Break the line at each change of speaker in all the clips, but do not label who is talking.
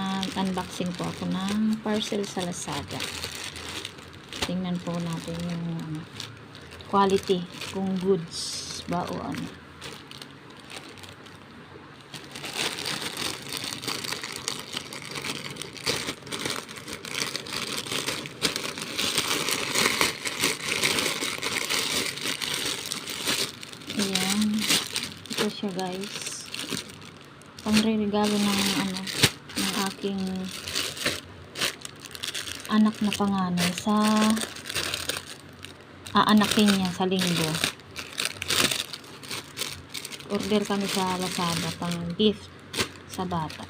nag-unboxing po ako ng parcel sa Lazada. Tingnan po natin yung quality, kung goods ba o ano. Ayan. Ito siya, guys. Pangre-regalo ng ng aking anak na panganay sa aanakin niya sa linggo. Order kami sa Lazada pang gift sa bata.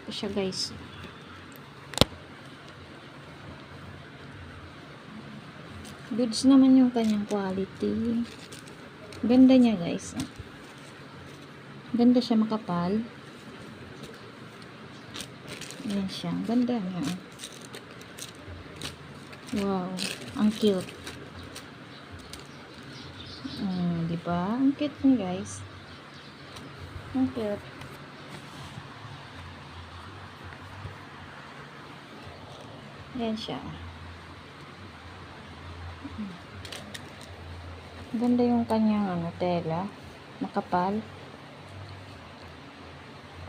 Ito siya, guys. Goods naman yung kanyang quality. Ganda niya, guys. Ganda siya, makapal. Ayan siya. Ganda niya. Wow. Ang cute. Diba? Ang cute niya, guys. Ang cute. Ayan siya. Ganda yung kanyang tela. Makapal.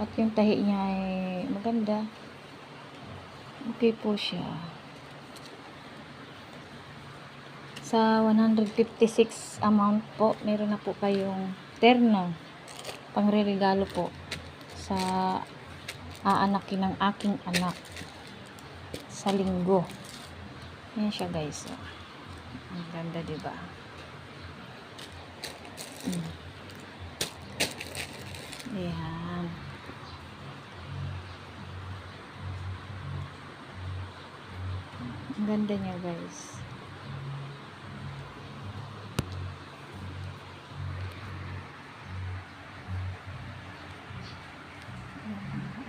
At yung tahi niya ay maganda. Okay po siya. Sa 156 amount po, meron na po kayong terno. Pangre-regalo po sa aanakin ng aking anak sa linggo. Yan siya, guys. Ang ganda, diba? Ayan. Ang ganda niya, guys.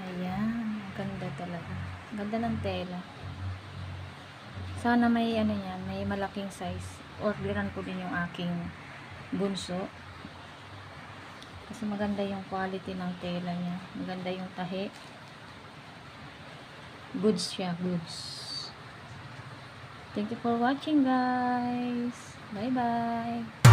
Ayan. Ang ganda talaga. Ang ganda ng tela. Sana may yan, may malaking size. Orderan ko din yung aking bunso. Kasi maganda yung quality ng tela niya. Maganda yung tahi. Goods siya, goods. Thank you for watching, guys. Bye-bye.